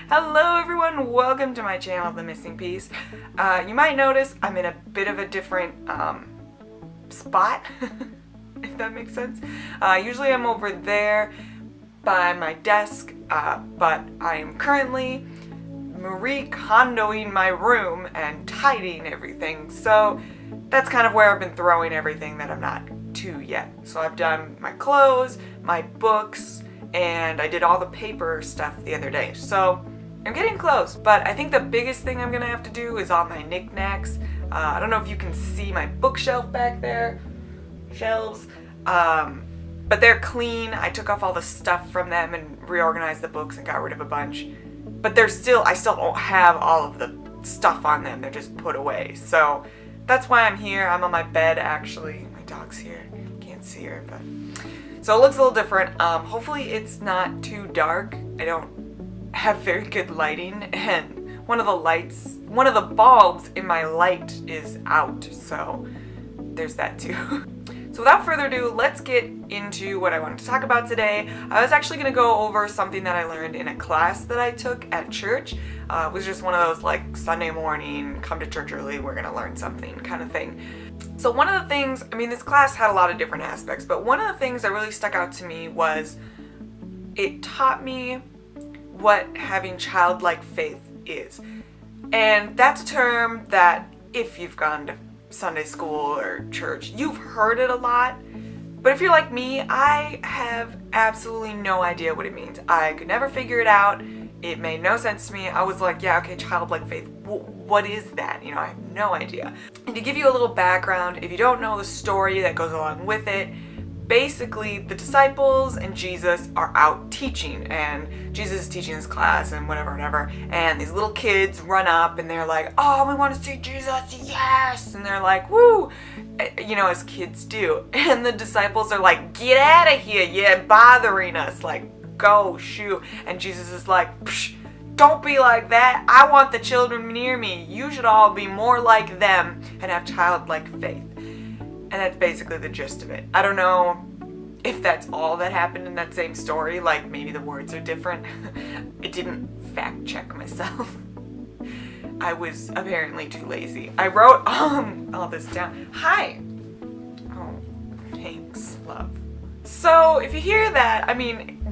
Hello everyone, welcome to my channel, Themissingpiece. You might notice I'm in a bit of a different spot, if that makes sense. Usually I'm over there by my desk, but I am currently Marie Kondoing my room and tidying everything, so that's kind of where I've been throwing everything that I'm not to yet. So I've done my clothes, my books, and I did all the paper stuff the other day. So I'm getting close, but I think the biggest thing I'm gonna have to do is all my knickknacks. I don't know if you can see my bookshelf back there, shelves, but they're clean. I took off all the stuff from them and reorganized the books and got rid of a bunch. But I still don't have all of the stuff on them. They're just put away. So that's why I'm here. I'm on my bed actually. My dog's here. Can't see her, but so it looks a little different. Hopefully it's not too dark. I don't have very good lighting, and one of the bulbs in my light is out, so there's that too. So without further ado, let's get into what I wanted to talk about today. I was actually going to go over something that I learned in a class that I took at church. It was just one of those like Sunday morning, come to church early, we're going to learn something kind of thing. So one of the things, this class had a lot of different aspects, but one of the things that really stuck out to me was it taught me what having childlike faith is. And that's a term that if you've gone to Sunday school or church, you've heard it a lot. But if you're like me, I have absolutely no idea what it means. I could never figure it out. It made no sense to me. I was like, yeah, okay, childlike faith. What is that? I have no idea. And to give you a little background, if you don't know the story that goes along with it, basically the disciples and Jesus are out teaching, and Jesus is teaching this class and whatever, and these little kids run up and they're like, oh, we want to see Jesus, yes, and they're like, woo, as kids do, and the disciples are like, get out of here, you're bothering us, like, go, shoo, and Jesus is like, psh, don't be like that, I want the children near me, you should all be more like them and have childlike faith. And that's basically the gist of it. I don't know if that's all that happened in that same story, like maybe the words are different. I didn't fact check myself. I was apparently too lazy. I wrote all this down. Hi. Oh, thanks, love. So if you hear that,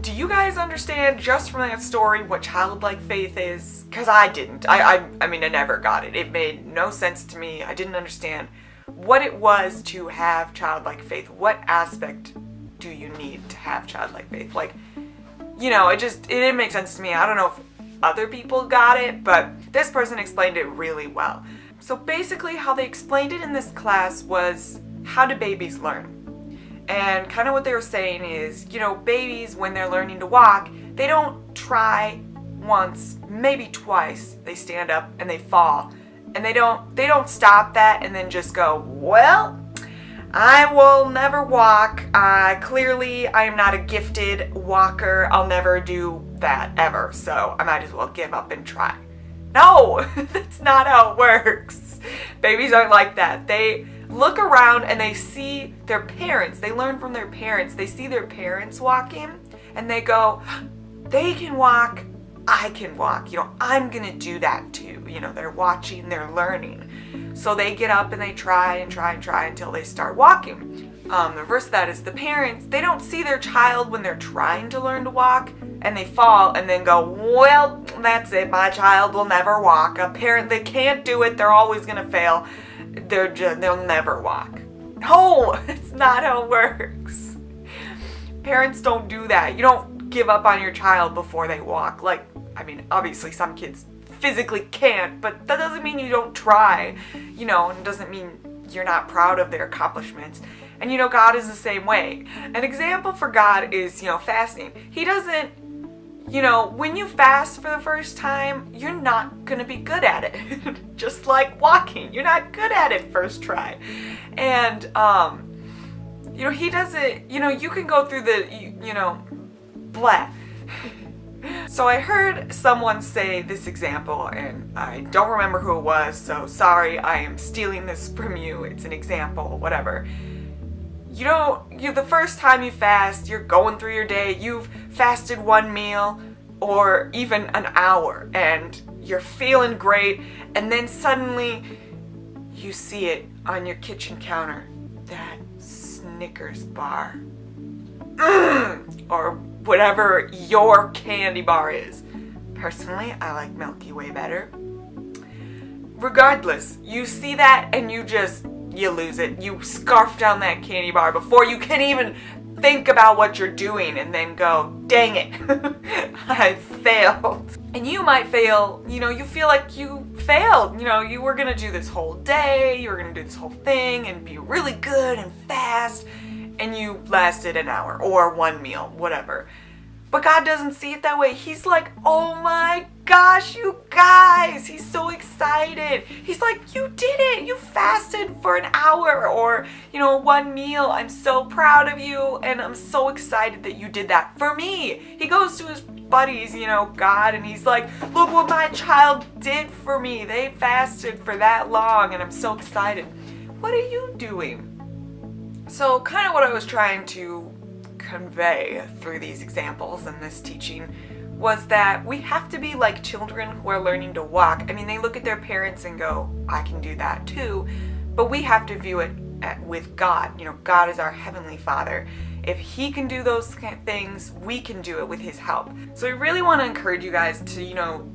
do you guys understand just from that story what childlike faith is? Because I didn't. I never got it. It made no sense to me. I didn't understand what it was to have childlike faith. What aspect do you need to have childlike faith? It didn't make sense to me. I don't know if other people got it, but this person explained it really well. So basically how they explained it in this class was, how do babies learn? And kind of what they were saying is, babies, when they're learning to walk, they don't try once, maybe twice. They stand up and they fall. And they don't stop that and then just go, well, I will never walk. Clearly, I am not a gifted walker. I'll never do that ever. So I might as well give up and try. No, that's not how it works. Babies aren't like that. They look around and they see their parents. They learn from their parents. They see their parents walking and they go, they can walk. I can walk, I'm gonna do that too. They're watching, they're learning. So they get up and they try until they start walking. The reverse of that is the parents, they don't see their child when they're trying to learn to walk and they fall and then go, well, that's it, my child will never walk. A parent, they can't do it, they're always gonna fail. They'll never walk. No, it's not how it works. Parents don't do that. You don't give up on your child before they walk. Obviously some kids physically can't, but that doesn't mean you don't try, and it doesn't mean you're not proud of their accomplishments. And God is the same way. An example for God is, fasting. He doesn't, when you fast for the first time, you're not gonna be good at it. Just like walking, you're not good at it first try. And, he doesn't, you can go through the, blah. So I heard someone say this example, and I don't remember who it was, so sorry, I am stealing this from you. It's an example, whatever. The first time you fast, you're going through your day, you've fasted one meal, or even an hour, and you're feeling great, and then suddenly you see it on your kitchen counter, that Snickers bar. Or whatever your candy bar is. Personally, I like Milky Way better. Regardless, you see that and you lose it. You scarf down that candy bar before you can even think about what you're doing, and then go, dang it, I failed. And you might fail, you feel like you failed. You were gonna do this whole day, you were gonna do this whole thing and be really good and fast, and you lasted an hour or one meal, whatever. But God doesn't see it that way. He's like, oh my gosh, you guys. He's so excited. He's like, you did it. You fasted for an hour or, one meal. I'm so proud of you. And I'm so excited that you did that for me. He goes to his buddies, God, and he's like, look what my child did for me. They fasted for that long and I'm so excited. What are you doing? So kind of what I was trying to convey through these examples and this teaching was that we have to be like children who are learning to walk. I mean, they look at their parents and go, I can do that too, but we have to view it with God. God is our Heavenly Father. If He can do those kind of things, we can do it with His help. So I really want to encourage you guys to,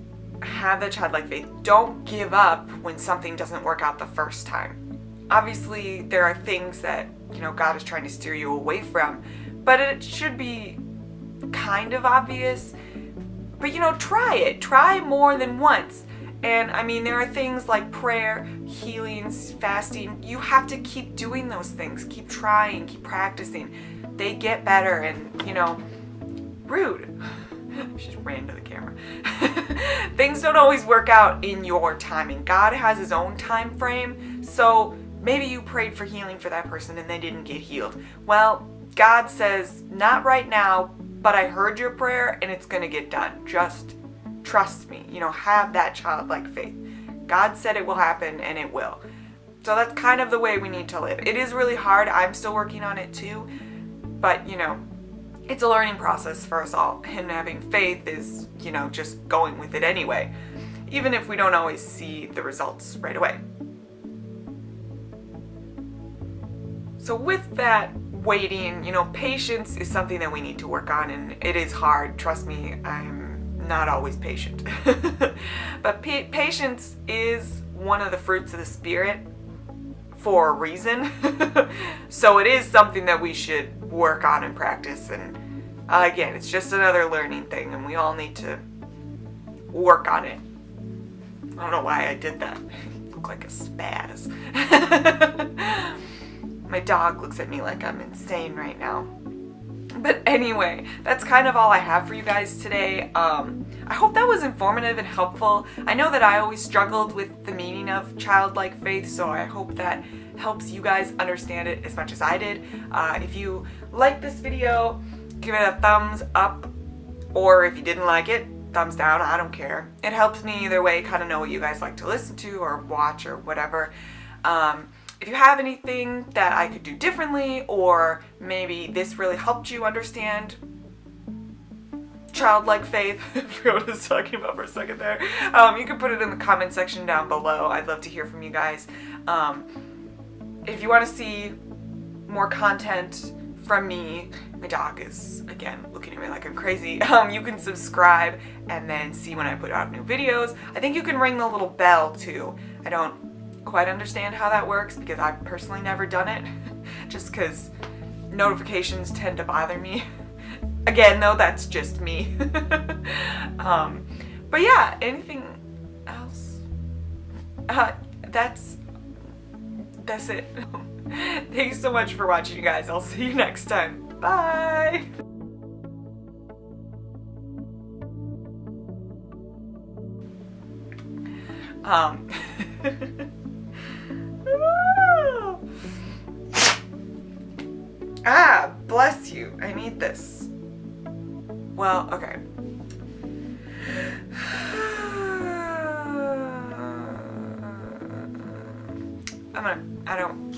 have the childlike faith. Don't give up when something doesn't work out the first time. Obviously, there are things that, God is trying to steer you away from, but it should be kind of obvious. But try it. Try more than once. And I mean, there are things like prayer, healings, fasting. You have to keep doing those things. Keep trying, keep practicing. They get better. And, rude. She just ran to the camera. Things don't always work out in your timing. God has His own time frame. So maybe you prayed for healing for that person and they didn't get healed. Well, God says, not right now, but I heard your prayer and it's going to get done. Just trust me. Have that childlike faith. God said it will happen and it will. So that's kind of the way we need to live. It is really hard. I'm still working on it too. But, it's a learning process for us all. And having faith is, just going with it anyway. Even if we don't always see the results right away. So with that waiting, patience is something that we need to work on, and it is hard. Trust me, I'm not always patient. But patience is one of the fruits of the Spirit for a reason. So it is something that we should work on and practice. And again, it's just another learning thing, and we all need to work on it. I don't know why I did that. I look like a spaz. My dog looks at me like I'm insane right now. But anyway, that's kind of all I have for you guys today. I hope that was informative and helpful. I know that I always struggled with the meaning of childlike faith, so I hope that helps you guys understand it as much as I did. If you liked this video, give it a thumbs up, or if you didn't like it, thumbs down. I don't care. It helps me either way, kind of know what you guys like to listen to or watch or whatever. If you have anything that I could do differently, or maybe this really helped you understand childlike faith, I forgot what I was talking about for a second there, you can put it in the comment section down below. I'd love to hear from you guys. If you want to see more content from me, my dog is, again, looking at me like I'm crazy, you can subscribe and then see when I put out new videos. I think you can ring the little bell too. I don't quite understand how that works because I've personally never done it, just because notifications tend to bother me. Again, though, that's just me. But yeah, anything else? That's it. Thanks so much for watching, you guys. I'll see you next time. Bye! Bless you. I need this. Well, okay.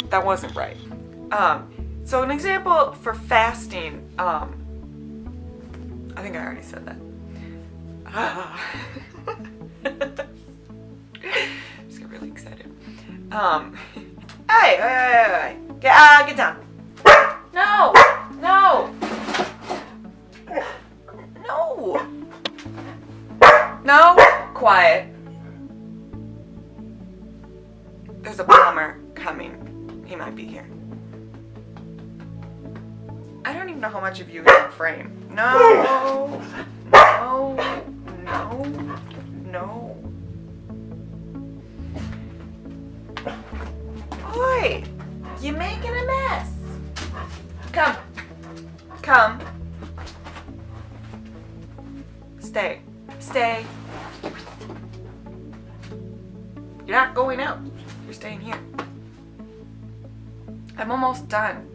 That wasn't right. So an example for fasting, I think I already said that. Just get really excited. Hey. Get down. No. No. Quiet. There's a plumber coming. He might be here. I don't even know how much of you is in frame. No. Oi! You're making a mess. Come. Stay. You're not going out. You're staying here. I'm almost done.